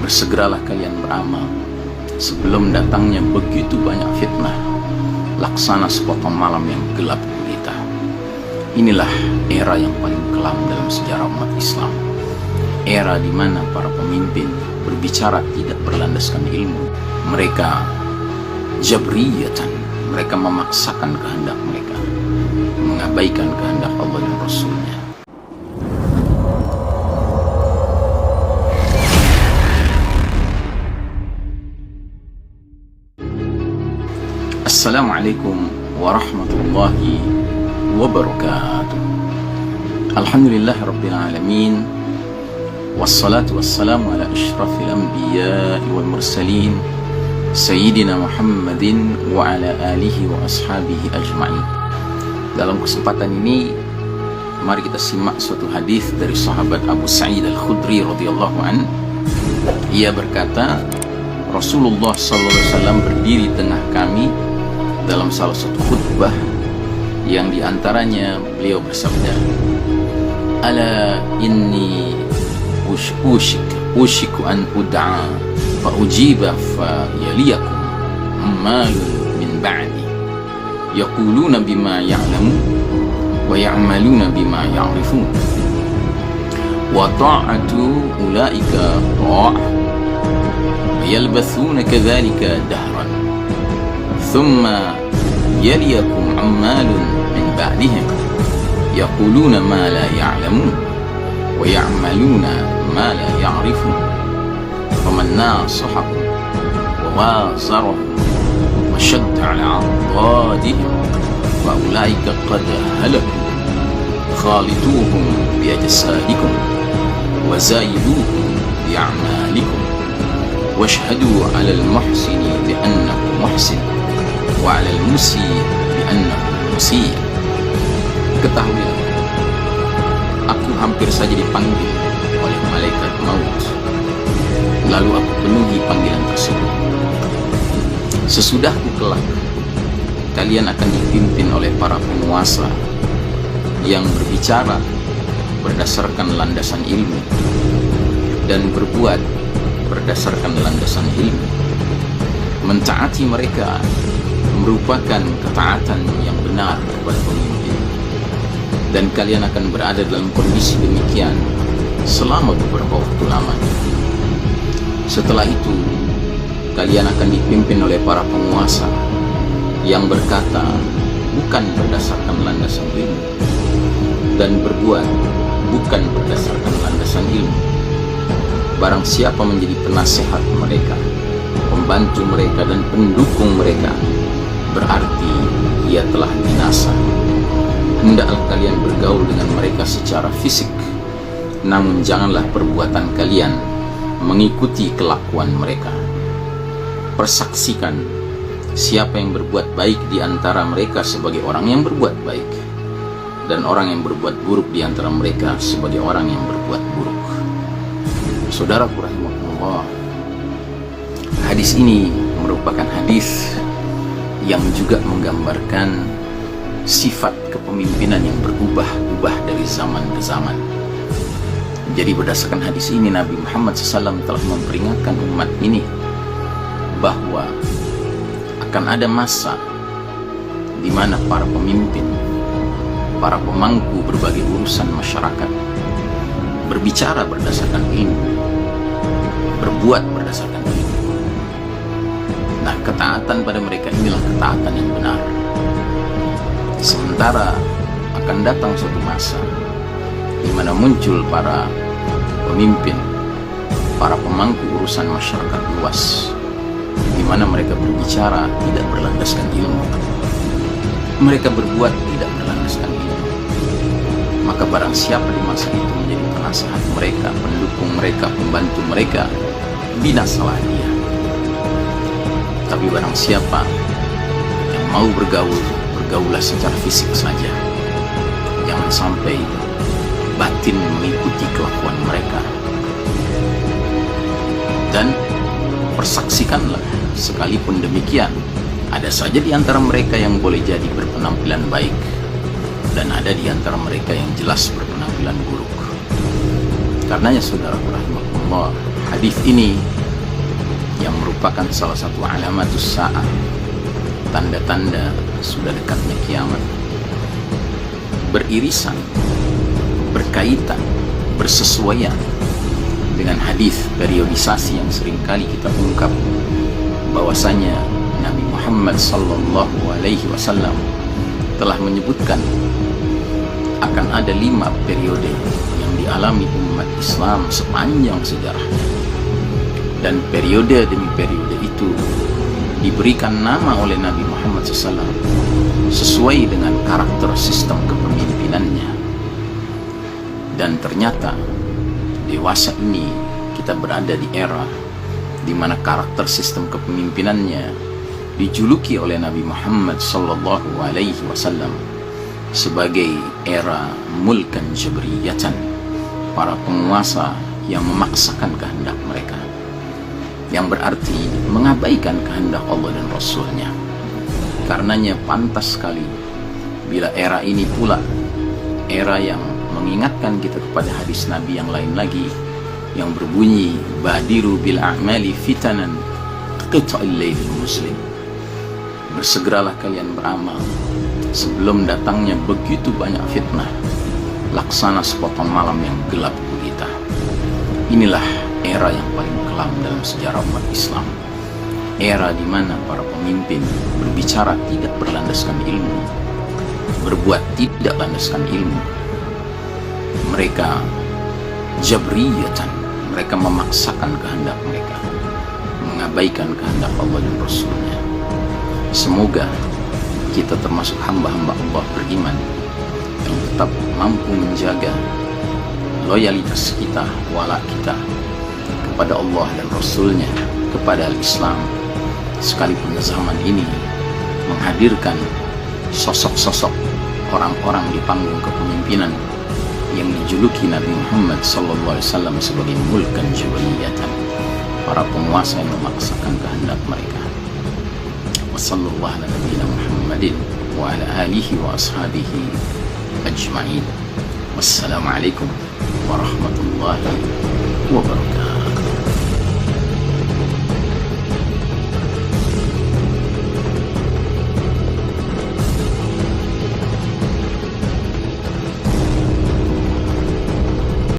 bersegeralah kalian beramal sebelum datangnya begitu banyak fitnah, laksana sepotong malam yang gelap gulita. Inilah era yang paling kelam dalam sejarah umat Islam. Era di mana para pemimpin berbicara tidak berlandaskan ilmu. Mereka jabriyatan, mereka memaksakan kehendak mereka, mengabaikan kehendak Allah dan Rasulnya. Assalamualaikum warahmatullahi wabarakatuh. Alhamdulillah Rabbil Alamin, wassalatu wassalamu ala ashrafil anbiya wal mursalin, Sayyidina Muhammadin wa ala alihi wa ashabihi ajma'in. Dalam kesempatan ini, mari kita simak suatu hadis dari sahabat Abu Sa'id Al-Khudri radhiyallahu an. Ia berkata, Rasulullah SAW berdiri tengah kami dalam salah satu khutbah yang diantaranya beliau bersabda, ala inni ushiku an ud'a fa ujiba fa yaliyakum ammalun min ba'di yaquluna bima ya'lamu wa ya'maluna bima ya'rifun wa ta'atu ulaika ta'ah wa yalbathuna kadhalika dahran thumma yaliyakum ammalun min ba'dihim yaquluna ma la ya'lamun wa ya'maluna ma la ya'rifun faman nasahakum wa wazarahum wa shadda ala 'adadihim fa ulaika qad halaku khalituhum bi ajsadikum wa zayiduhum bi a'malikum washhadu 'ala al-muhsini bi annahu muhsin wa 'ala al-musi bi annahu musi. Ketahuilah, aku hampir saja dipanggil oleh malaikat maut, lalu aku penuhi panggilan tersebut. Sesudahku kelak, kalian akan dipimpin oleh para penguasa yang berbicara berdasarkan landasan ilmu dan berbuat berdasarkan landasan ilmu. Mentaati mereka merupakan ketaatan yang benar kepada pemimpin, dan kalian akan berada dalam kondisi demikian selama beberapa waktu lamanya. Setelah itu, kalian akan dipimpin oleh para penguasa yang berkata bukan berdasarkan landasan ilmu dan berbuat bukan berdasarkan landasan ilmu. Barang siapa menjadi penasehat mereka, pembantu mereka dan pendukung mereka, berarti ia telah binasa. Hendaklah kalian bergaul dengan mereka secara fisik, namun janganlah perbuatan kalian mengikuti kelakuan mereka. Persaksikan siapa yang berbuat baik di antara mereka sebagai orang yang berbuat baik, dan orang yang berbuat buruk di antara mereka sebagai orang yang berbuat buruk. Saudaraku rahimakumullah, hadis ini merupakan hadis yang juga menggambarkan sifat kepemimpinan yang berubah-ubah dari zaman ke zaman. Jadi berdasarkan hadis ini, Nabi Muhammad SAW telah memperingatkan umat ini bahwa akan ada masa di mana para pemimpin, para pemangku berbagai urusan masyarakat berbicara berdasarkan ilmu, berbuat berdasarkan ilmu. Nah, ketaatan pada mereka inilah ketaatan yang benar. Sementara akan datang suatu masa di mana muncul para pemimpin, para pemangku urusan masyarakat luas, di mana mereka berbicara tidak berlandaskan ilmu, mereka berbuat tidak berlandaskan ilmu. Maka barang siapa di masa itu menjadi penasehat mereka, pendukung mereka, pembantu mereka, binasalah dia. Tapi barang siapa yang mau bergaul, bergaulah secara fisik saja. Jangan sampai batin mengikuti kelakuan mereka. Dan persaksikanlah, sekalipun demikian, ada saja di antara mereka yang boleh jadi berpenampilan baik, dan ada di antara mereka yang jelas berpenampilan buruk. Karenanya saudara rahimakumullah, hadis ini yang merupakan salah satu alamatus sa'ah, tanda-tanda sudah dekatnya kiamat, beririsan, berkaitan, bersesuaian dengan hadis periodisasi yang seringkali kita ungkap, bahwasanya Nabi Muhammad sallallahu alaihi wasallam telah menyebutkan akan ada 5 periode yang dialami umat Islam sepanjang sejarahnya, dan periode demi periode itu diberikan nama oleh Nabi Muhammad SAW sesuai dengan karakter sistem kepemimpinannya. Dan ternyata dewasa ini kita berada di era di mana karakter sistem kepemimpinannya dijuluki oleh Nabi Muhammad sallallahu alaihi wasallam sebagai era mulkan jabriyatan, para penguasa yang memaksakan kehendak mereka, yang berarti mengabaikan kehendak Allah dan Rasulnya. Karenanya pantas sekali bila era ini pula era yang mengingatkan kita kepada hadis Nabi yang lain lagi, yang berbunyi badiru bil a'mali fitanan qita'il lailil muslim, bersegeralah kalian beramal sebelum datangnya begitu banyak fitnah, laksana sepotong malam yang gelap gulita. Inilah era yang paling kelam dalam sejarah umat Islam, era di mana para pemimpin berbicara tidak berlandaskan ilmu, berbuat tidak landaskan ilmu. Mereka jabriyatan, mereka memaksakan kehendak mereka, mengabaikan kehendak Allah dan Rasulnya. Semoga kita termasuk hamba-hamba Allah beriman yang tetap mampu menjaga loyalitas kita, wala kita kepada Allah dan Rasulnya, kepada Al-Islam, sekalipun zaman ini menghadirkan sosok-sosok orang-orang di panggung kepemimpinan yang dijuluki Nabi Muhammad SAW sebagai mulkan jabriyatan, para penguasa yang memaksakan kehendak mereka. Wassallallahu ala nabiyina Muhammadin wa ala alihi wa ashabihi ajma'in. Wassalamualaikum warahmatullahi wabarakatuh.